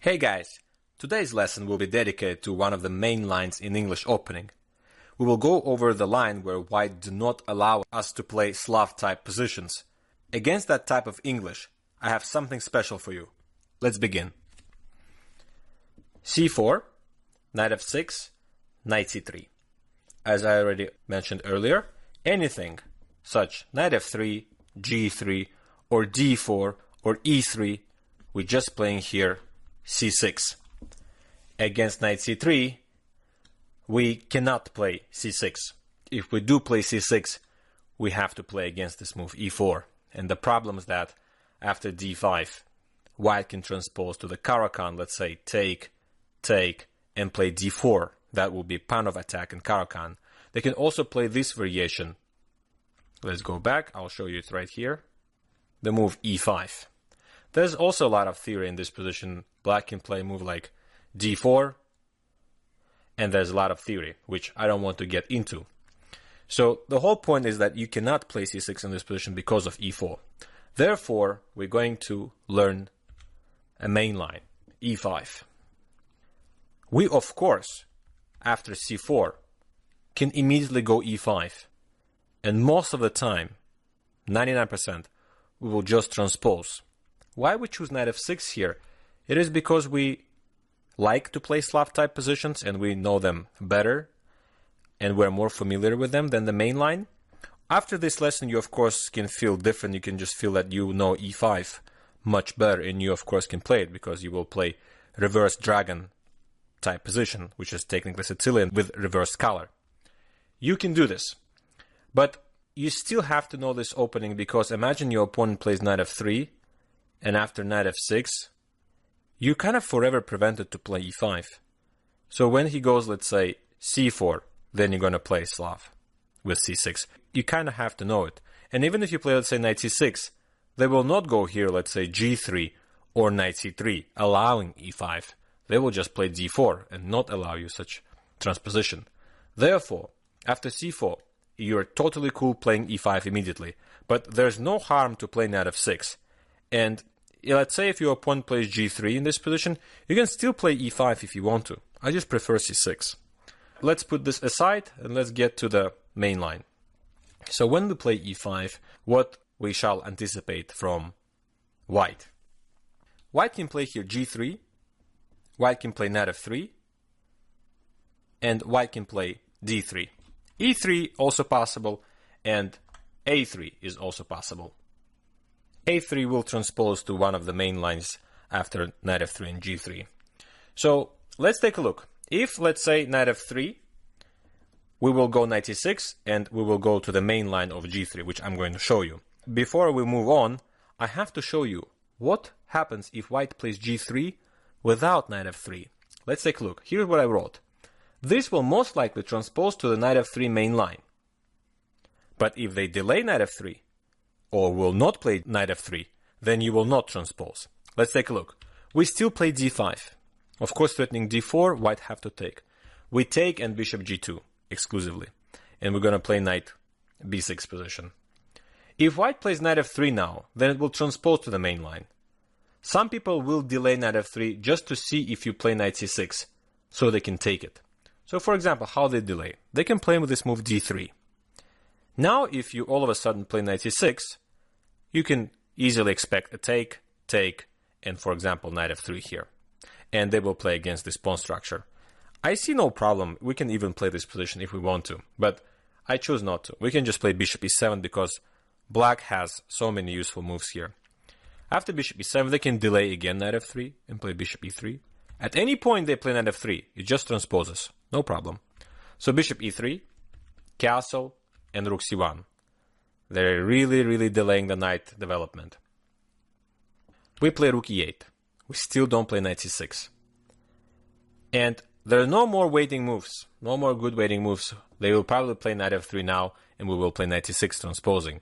Hey guys, today's lesson will be dedicated to one of the main lines in English opening. We will go over the line where white do not allow us to play Slav-type positions. Against that type of English, I have something special for you. Let's begin. c4, knight f6, knight c3. As I already mentioned earlier, anything such knight f3, g3, or d4, or e3, we're just playing here c6. Against knight c3, we cannot play c6. If we do play c6, we have to play against this move e4. And the problem is that after d5, white can transpose to the Caro-Kann, let's say take, and play d4. That will be pound of attack in Caro-Kann. They can also play this variation. Let's go back, I'll show you it right here. The move e5. There's also a lot of theory in this position. Black can play a move like d4, and there's a lot of theory, which I don't want to get into. So the whole point is that you cannot play c6 in this position because of e4. Therefore, we're going to learn a main line, e5. We, of course, after c4, can immediately go e5. And most of the time, 99%, we will just transpose. Why we choose knight f6 here? It is because we like to play Slav-type positions and we know them better and we're more familiar with them than the main line. After this lesson, you of course can feel different. You can just feel that you know e5 much better, and you of course can play it because you will play reverse dragon type position, which is technically Sicilian with reversed color. You can do this, but you still have to know this opening, because imagine your opponent plays knight f3, and after knight f6, you kind of forever prevented to play e5. So when he goes, let's say, c4, then you're going to play Slav with c6. You kind of have to know it. And even if you play, let's say, knight c6, they will not go here, let's say, g3 or knight c3, allowing e5. They will just play d4 and not allow you such transposition. Therefore, after c4, you're totally cool playing e5 immediately. But there's no harm to play knight f6. And let's say if your opponent plays g3 in this position, you can still play e5 if you want to. I just prefer c6. Let's put this aside and let's get to the main line. So when we play e5, what we shall anticipate from white? White can play here g3, white can play knight f3, and white can play d3. e3 also possible, and a3 is also possible. a3 will transpose to one of the main lines after knight f3 and g3. So let's take a look. If, let's say, knight f3, we will go knight e6 and we will go to the main line of g3, which I'm going to show you. Before we move on, I have to show you what happens if white plays g3 without knight f3. Let's take a look. Here's what I wrote. This will most likely transpose to the knight f3 main line. But if they delay knight f3, or will not play knight f3, then you will not transpose. Let's take a look. We still play d5. Of course, threatening d4, white have to take. We take and bishop g2 exclusively. And we're going to play knight b6 position. If white plays knight f3 now, then it will transpose to the main line. Some people will delay knight f3 just to see if you play knight c6, so they can take it. So for example, how they delay? They can play with this move d3. Now, if you all of a sudden play knight c6, you can easily expect a take, and for example, knight f3 here. And they will play against this pawn structure. I see no problem. We can even play this position if we want to, but I choose not to. We can just play bishop e7 because black has so many useful moves here. After bishop e7, they can delay again knight f3 and play bishop e3. At any point they play knight f3, it just transposes. No problem. So bishop e3, castle, and rook c1. They're really delaying the knight development. We play rook e8. We still don't play knight c6. And there are no more waiting moves. No more good waiting moves. They will probably play knight f3 now, and we will play knight c6 transposing.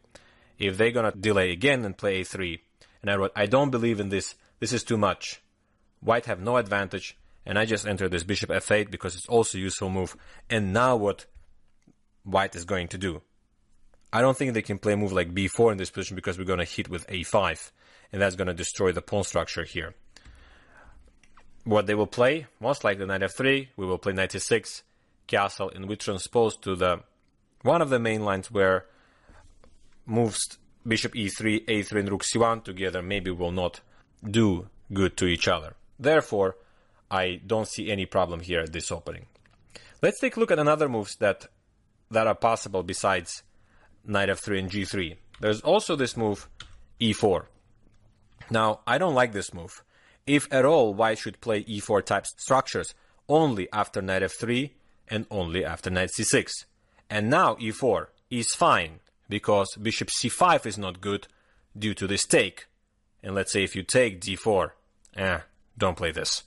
If they're gonna delay again and play a3, and I wrote, I don't believe in this. This is too much. White have no advantage, and I just enter this bishop f8 because it's also a useful move. And now what white is going to do? I don't think they can play a move like b4 in this position because we're going to hit with a5, and that's going to destroy the pawn structure here. what they will play, most likely knight f3, we will play knight e6, castle, and we transpose to the one of the main lines where moves bishop e3, a3, and rook c1 together maybe will not do good to each other. Therefore, I don't see any problem here at this opening. Let's take a look at another moves that are possible besides knight f3 and g3. There's also this move e4. Now, I don't like this move. If at all, white should play e4 type structures only after knight f3 and only after knight c6. And now e4 is fine because bishop c5 is not good due to this take. And let's say if you take d4, don't play this.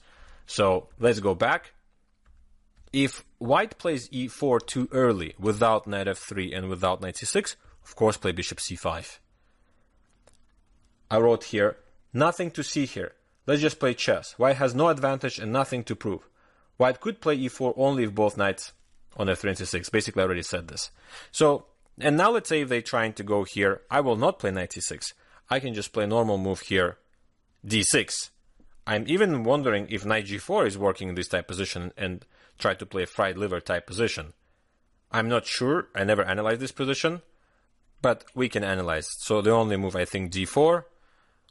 So let's go back. If white plays e4 too early without knight f3 and without knight c6, of course play bishop c5. I wrote here, nothing to see here. Let's just play chess. White has no advantage and nothing to prove. White could play e4 only if both knights on f3 and c6. Basically, I already said this. So, and now let's say if they're trying to go here, I will not play knight c6. I can just play normal move here, d6. I'm even wondering if knight g4 is working in this type position and try to play a fried liver type position. I'm not sure. I never analyzed this position, but we can analyze. So the only move, I think, d4.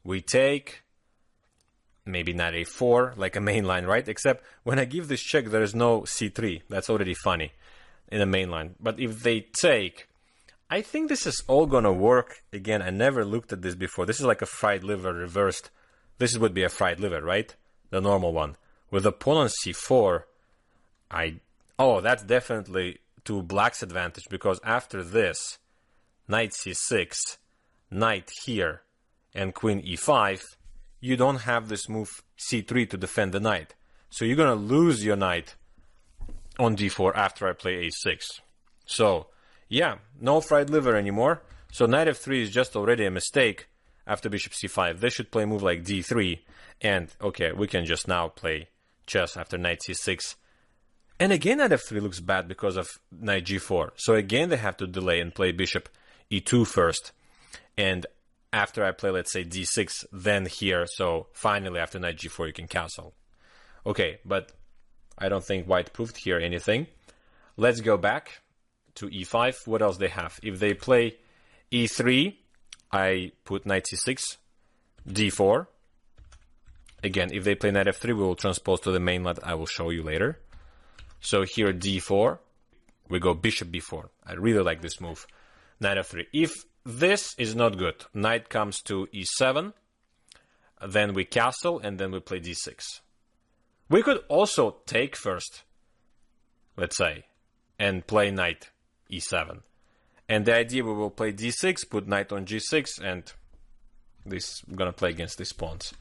We take maybe knight a4, like a main line, right? Except when I give this check, there is no c3. That's already funny in the main line. But if they take, I think this is all gonna work. Again, I never looked at this before. This is like a fried liver reversed. This would be a fried liver, right? The normal one. With the pawn on c4, that's definitely to black's advantage, because after this, knight c6, knight here, and queen e5, you don't have this move c3 to defend the knight. So you're going to lose your knight on d4 after I play a6. So, yeah, no fried liver anymore. So knight f3 is just already a mistake after bishop c5. They should play a move like d3. And, okay, we can just now play chess after knight c6. And again, knight f3 looks bad because of knight g4. So again, they have to delay and play bishop e2 first. And after I play, let's say, d6, then here. So finally, after knight g4, you can castle. Okay, but I don't think white proved here anything. Let's go back to e5. What else they have? If they play e3, I put knight c6, d4. Again, if they play knight f3, we will transpose to the main line I will show you later. So here, d4, we go bishop b4. I really like this move. Knight f3. If this is not good, knight comes to e7, then we castle, and then we play d6. We could also take first, let's say, and play knight e7. And the idea, we will play d6, put knight on g6, and this I'm gonna play against these pawns.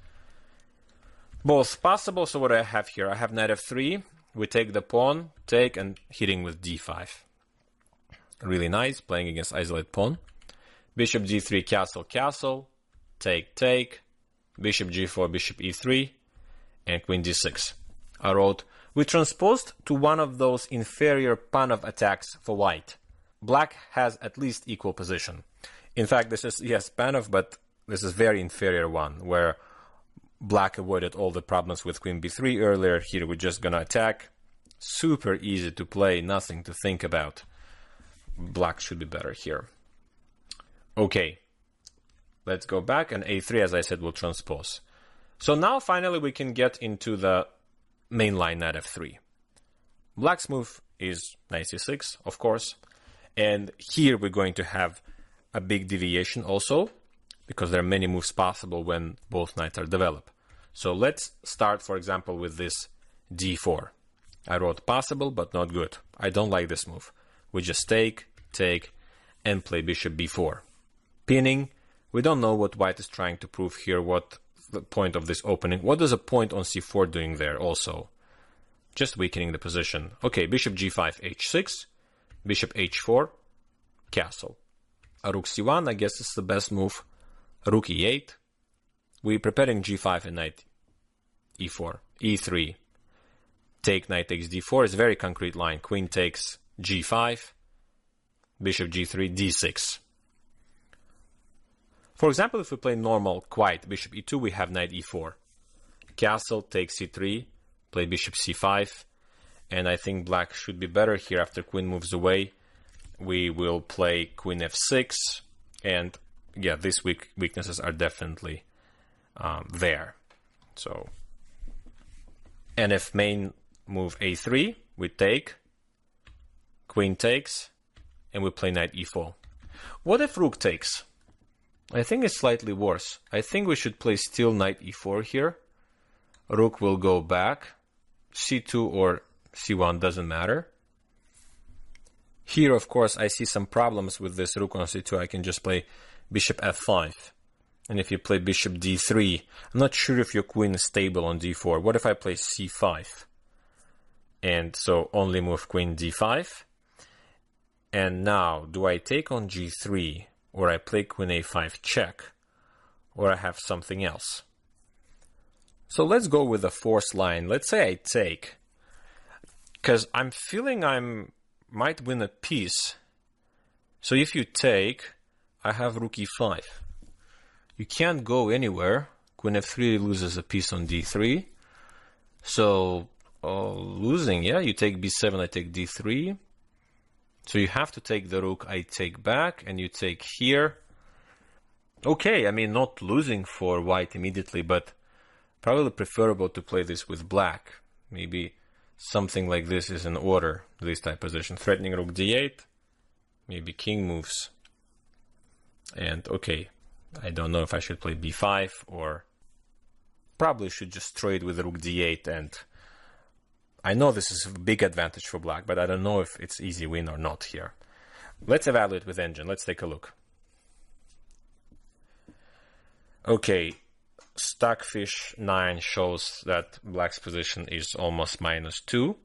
Both possible. So what I have here, I have knight f3. We take the pawn, take, and hitting with d5. Really nice, playing against isolated pawn. Bishop g3, castle, castle, take, take, bishop g4, bishop e3, and queen d6. I wrote, we transposed to one of those inferior Panov attacks for white. Black has at least equal position. In fact, this is, yes, Panov, but this is very inferior one, where black avoided all the problems with queen b3 earlier. Here we're just gonna attack. Super easy to play, nothing to think about. Black should be better here. Okay, let's go back, and a3, as I said, will transpose. So now finally we can get into the main line, knight f3. Black's move is knight c6, of course, and here we're going to have a big deviation also, because there are many moves possible when both knights are developed. So let's start, for example, with this d4. I wrote possible, but not good. I don't like this move. We just take, and play bishop b4. Pinning, we don't know what white is trying to prove here, what the point of this opening. What is a point on c4 doing there also? Just weakening the position. Okay, bishop g5, h6, bishop h4, castle. A rook c1, I guess is the best move. Rook e8. We're preparing g5 and knight e4, e3. Take, knight takes d4 is a very concrete line. Queen takes g5, bishop g3, d6. For example, if we play normal, quiet, bishop e2, we have knight e4. Castle takes c3, play bishop c5, and I think black should be better here. After queen moves away, we will play queen f6, and yeah, these weaknesses are definitely there. So, and if main move a3, we take, queen takes, and we play knight e4. What if rook takes? I think it's slightly worse. I think we should play still knight e4 here. Rook will go back. c2 or c1 doesn't matter. Here, of course, I see some problems with this rook on c2. I can just play bishop f5. And if you play bishop d3, I'm not sure if your queen is stable on d4. What if I play c5? And so only move queen d5. And now, do I take on g3, or I play queen a5 check, or I have something else? So let's go with the forced line. Let's say I take, because I'm feeling might win a piece. So if you take, I have rook e5. You can't go anywhere. Queen f3 loses a piece on d3. So losing, yeah, you take b7, I take d3. So you have to take the rook, I take back, and you take here. Okay, I mean, not losing for white immediately, but probably preferable to play this with black. Maybe something like this is in order, this type position. Threatening rook d8, maybe king moves. And okay, I don't know if I should play b5 or probably should just trade with rook d8. And I know this is a big advantage for black, but I don't know if it's easy win or not here. Let's evaluate with engine. Let's take a look. Okay, Stockfish 9 shows that black's position is almost -2.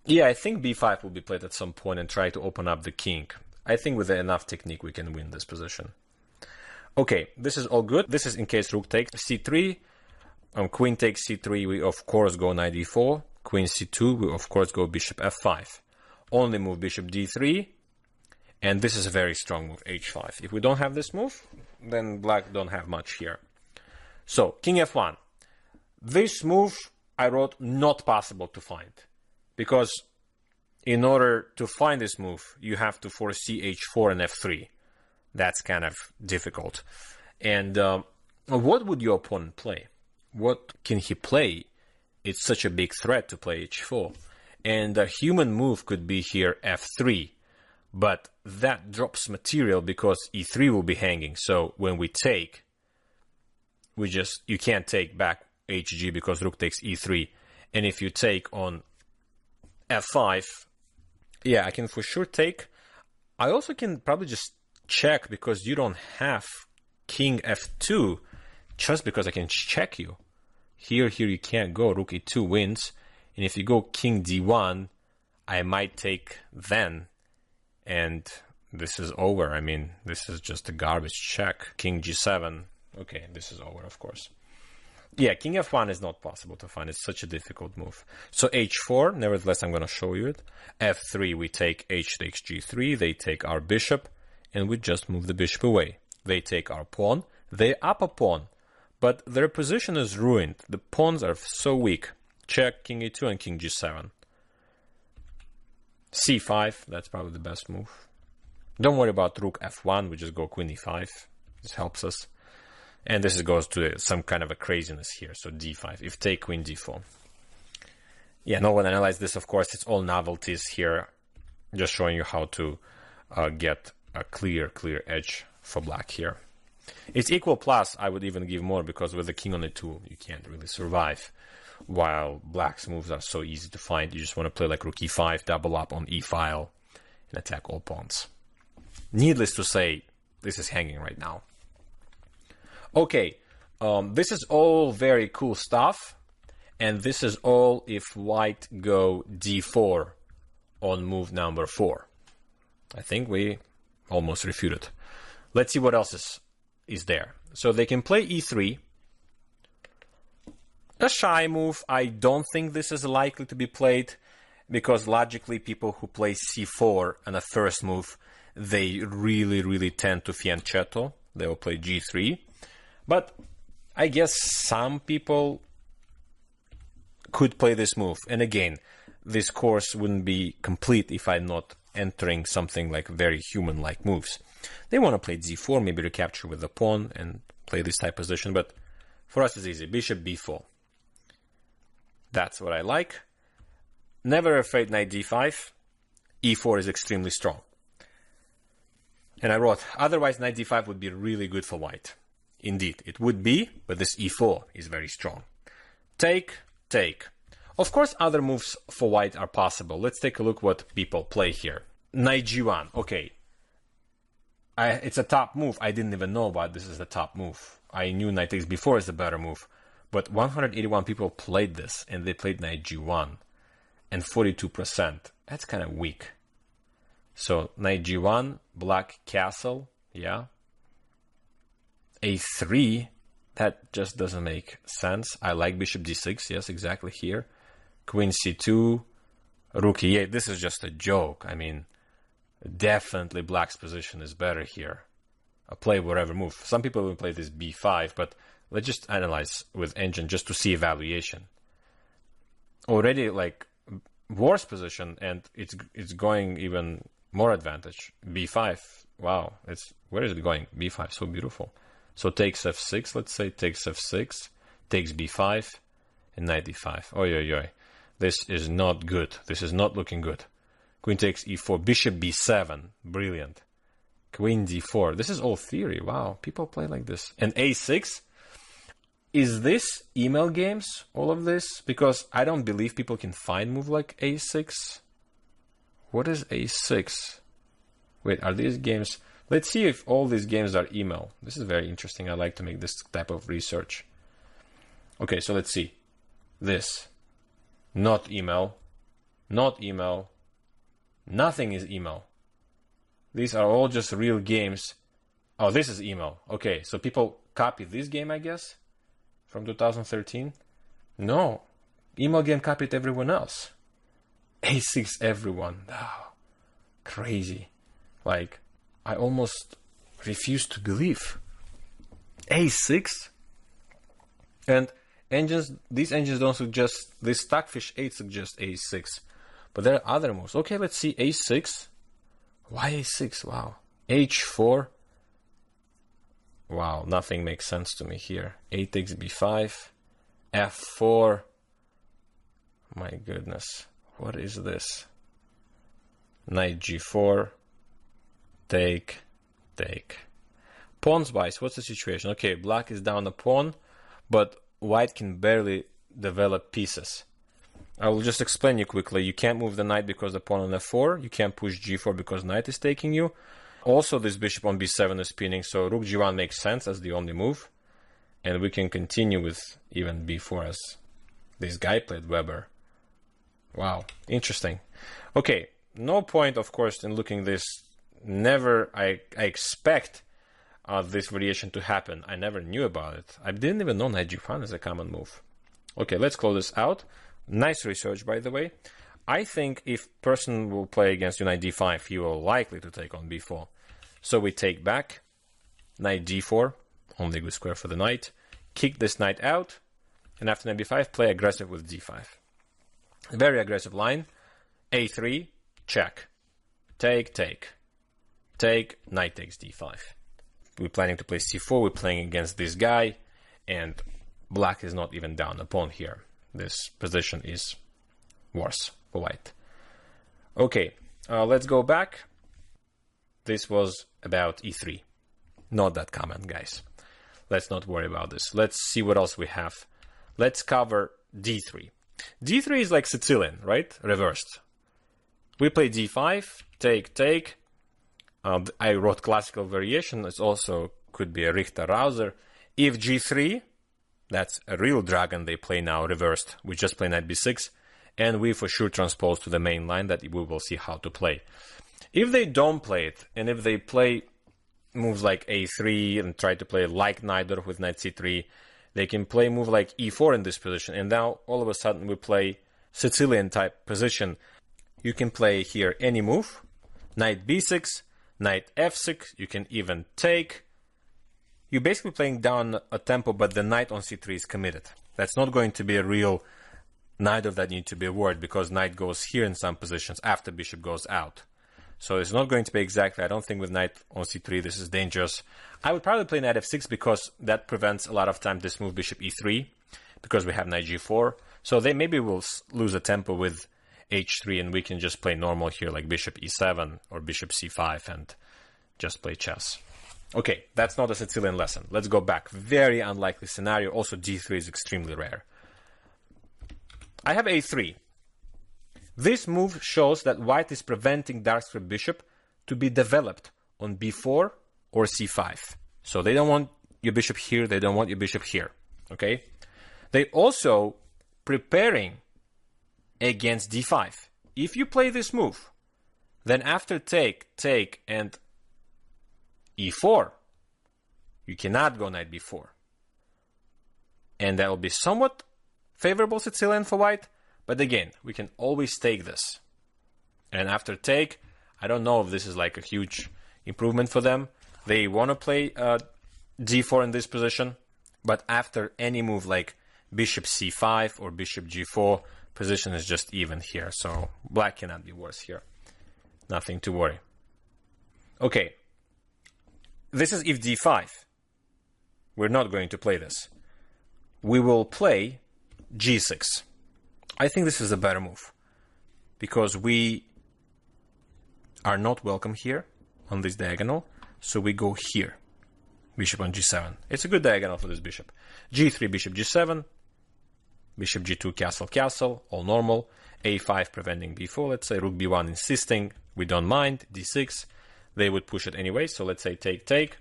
Yeah, I think b5 will be played at some point and try to open up the king. I think with enough technique we can win this position. Okay, this is all good. This is in case rook takes c3. Queen takes c3, we of course go knight e4. Queen c2, we of course go bishop f5. Only move bishop d3. And this is a very strong move, h5. If we don't have this move, then black don't have much here. So, king f1. This move I wrote not possible to find. Because in order to find this move, you have to foresee h4 and f3. That's kind of difficult. And what would your opponent play? What can he play? It's such a big threat to play h4. And a human move could be here f3. But that drops material because e3 will be hanging. So when we take, you can't take back hg because rook takes e3. And if you take on f5, yeah, I can for sure take. I also can probably just check because you don't have king f2 just because I can check you. Here you can't go. Rook e2 wins. And if you go king d1, I might take then. And this is over. I mean, this is just a garbage check. King g7. Okay, this is over, of course. Yeah, king f1 is not possible to find. It's such a difficult move. So h4, nevertheless, I'm going to show you it. f3, we take h takes g3. They take our bishop, and we just move the bishop away. They take our pawn. They up a pawn, but their position is ruined. The pawns are so weak. Check, king e2 and king g7. c5, that's probably the best move. Don't worry about rook f1. We just go queen e5. This helps us. And this goes to some kind of a craziness here. So d5, if take queen d4. Yeah, no one analyzed this, of course. It's all novelties here. Just showing you how to get a clear edge for black here. It's equal plus, I would even give more, because with the king on e2, you can't really survive. While black's moves are so easy to find. You just want to play like rook e5, double up on e-file, and attack all pawns. Needless to say, this is hanging right now. Okay, this is all very cool stuff, and this is all if white go d4 on move number 4. I think we almost refuted. Let's see what else is there. So they can play e3. A shy move. I don't think this is likely to be played, because logically people who play c4 on a first move, they really tend to fianchetto. They will play g3. But I guess some people could play this move. And again, this course wouldn't be complete if I'm not entering something like very human-like moves. They want to play d4, maybe recapture with the pawn and play this type position, but for us it's easy. Bishop b4. That's what I like. Never afraid knight d5. e4 is extremely strong. And I wrote, otherwise knight d5 would be really good for white. Indeed, it would be, but this e4 is very strong. Take, take. Of course, other moves for white are possible. Let's take a look what people play here. Knight g1. Okay. It's a top move. I didn't even know about this as the top move. I knew knight takes b4 is the better move. But 181 people played this, and they played knight g1. And 42%. That's kind of weak. So, knight g1, black castle, yeah. a3, that just doesn't make sense. I like bishop d6, yes, exactly here. Queen c2, rook e8. This is just a joke. I mean, definitely black's position is better here. I'll play whatever move. Some people will play this b5, but let's just analyze with engine just to see evaluation. Already, like, worse position, and it's going even more advantage. b5, wow, where is it going? b5, so beautiful. So takes f6, let's say, takes f6, takes b5, and knight d5. Oi, oi, oi. This is not good. This is not looking good. Queen takes e4, bishop b7, brilliant. Queen d4. This is all theory. Wow, people play like this. And a6. Is this email games, all of this? Because I don't believe people can find move like a6. What is a6? Wait, are these games? Let's see if all these games are email. This is very interesting. I like to make this type of research. Okay, so let's see. This. Not email. Not email. Nothing is email. These are all just real games. Oh, this is email. Okay, so people copy this game, I guess, from 2013. No, email game copied everyone else. A6 everyone. Oh, crazy. Like, I almost refuse to believe. A6? And engines, these engines don't suggest, this Stockfish 8 suggests A6. But there are other moves. Okay, let's see. A6. Why A6? Wow. H4. Wow, nothing makes sense to me here. A takes b5. F4. My goodness. What is this? Knight g4. Take. Take. Pawns wise, what's the situation? Okay, black is down a pawn, but white can barely develop pieces. I will just explain you quickly. You can't move the knight because the pawn on f4. You can't push g4 because knight is taking you. Also, this bishop on b7 is spinning, so rook g1 makes sense as the only move. And we can continue with even b4 as this guy played, Weber. Wow, interesting. Okay, no point, of course, in looking this. Never, I expect this variation to happen. I never knew about it. I didn't even know knight g1 is a common move. Okay, let's close this out. Nice research, by the way. I think if person will play against you knight d5, he will likely to take on b4. So we take back, knight d4, only good square for the knight, kick this knight out, and after knight b5, play aggressive with d5. Very aggressive line, a3, check, take, take, take, knight takes d5. We're planning to play c4, we're playing against this guy, and black is not even down a pawn here. This position is worse for white. Okay, let's go back. This was about e3. Not that common, guys. Let's not worry about this. Let's see what else we have. Let's cover d3. d3 is like Sicilian, right? Reversed. We play d5, take, take. I wrote classical variation. It also could be a Richter-Rauser. If g3, that's a real dragon they play now, reversed. We just play knight b6, and we for sure transpose to the main line that we will see how to play. If they don't play it, and if they play moves like a3 and try to play like Najdorf with knight c3, they can play move like e4 in this position, and now all of a sudden we play Sicilian type position. You can play here any move, knight b6, knight f6, you can even take. You're basically playing down a tempo, but the knight on c3 is committed. That's not going to be a real neither of that need to be worried because knight goes here in some positions after bishop goes out. So it's not going to be exactly, I don't think with knight on c3 this is dangerous. I would probably play knight f6 because that prevents a lot of time this move bishop e3 because we have knight g4. So they maybe will lose a tempo with h3 and we can just play normal here like bishop e7 or bishop c5 and just play chess. Okay, that's not a Sicilian lesson. Let's go back. Very unlikely scenario. Also d3 is extremely rare. I have a3. This move shows that white is preventing dark square bishop to be developed on b4 or c5. So they don't want your bishop here, they don't want your bishop here. Okay? They also preparing against d5. If you play this move, then after take, and e4, you cannot go knight b4. And that will be somewhat favorable Sicilian for white. But again, we can always take this. And after take, I don't know if this is like a huge improvement for them. They want to play d4 in this position. But after any move like bishop c5 or bishop g4, position is just even here. So black cannot be worse here. Nothing to worry. Okay. This is if d5. We're not going to play this. We will play g6. I think this is a better move because we are not welcome here on this diagonal, so we go here, bishop on g7. It's a good diagonal for this bishop. g3, bishop g7, bishop g2, castle, castle, all normal. a5 preventing b4, let's say rook b1 insisting, we don't mind, d6. They would push it anyway, so let's say take,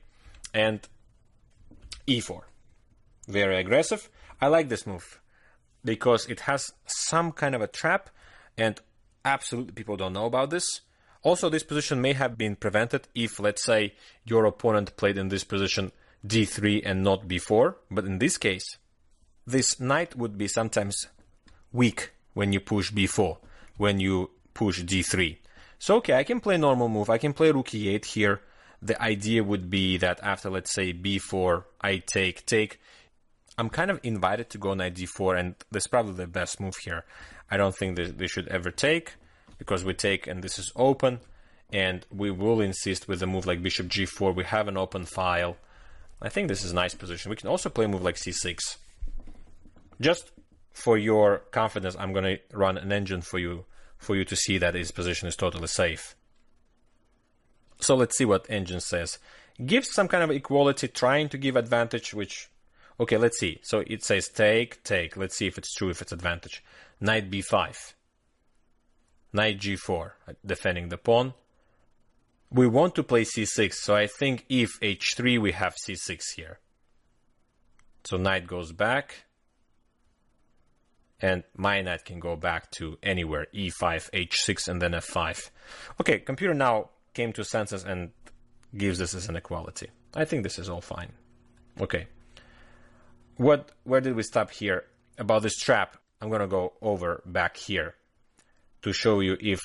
and e4. Very aggressive. I like this move because it has some kind of a trap, and absolutely people don't know about this. Also, this position may have been prevented if, let's say, your opponent played in this position d3 and not b4. But in this case, this knight would be sometimes weak when you push b4, when you push d3. So, okay, I can play normal move. I can play rook e8 here. The idea would be that after, let's say, b4, I take. I'm kind of invited to go knight d4, and this is probably the best move here. I don't think that they should ever take, because we take and this is open, and we will insist with a move like bishop g4. We have an open file. I think this is a nice position. We can also play a move like c6. Just for your confidence, I'm going to run an engine for you to see that his position is totally safe. So let's see what engine says. Gives some kind of equality, trying to give advantage, which... Okay, let's see. So it says take. Let's see if it's true, if it's advantage. Knight b5. Knight g4, defending the pawn. We want to play c6, so I think if h3, we have c6 here. So knight goes back. And my knight can go back to anywhere. e5, h6, and then f5. Okay, computer now came to senses and gives this as an equality. I think this is all fine. Okay. Where did we stop here? About this trap, I'm going to go over back here to show you if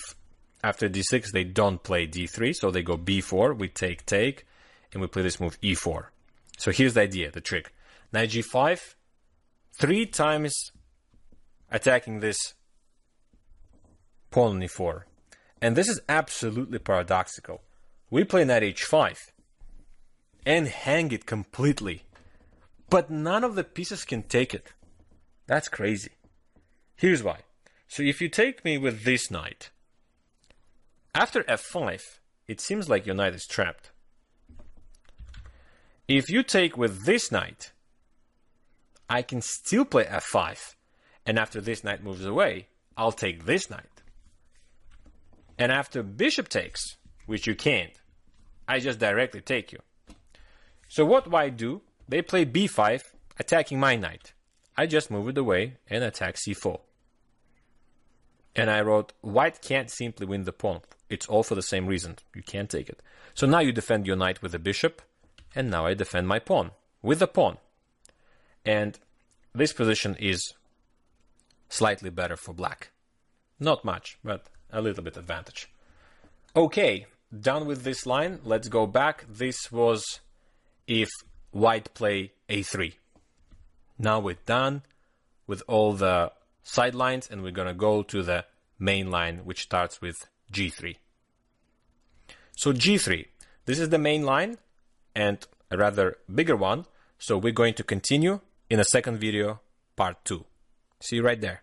after d6 they don't play d3, so they go b4, we take, and we play this move e4. So here's the idea, the trick. Knight g5, 3 times attacking this pawn on e4. And this is absolutely paradoxical. We play knight h5 and hang it completely. But none of the pieces can take it. That's crazy. Here's why. So if you take me with this knight, after f5, it seems like your knight is trapped. If you take with this knight, I can still play f5. And after this knight moves away, I'll take this knight. And after bishop takes, which you can't, I just directly take you. So what white do? They play b5, attacking my knight. I just move it away and attack c4. And I wrote, white can't simply win the pawn. It's all for the same reason. You can't take it. So now you defend your knight with the bishop, and now I defend my pawn with the pawn. And this position is slightly better for black. Not much, but a little bit advantage. Okay, done with this line. Let's go back. This was if white play a3. Now we're done with all the side lines, and we're going to go to the main line, which starts with G3. So G3, this is the main line and a rather bigger one. So we're going to continue in a second video, part 2. See you right there.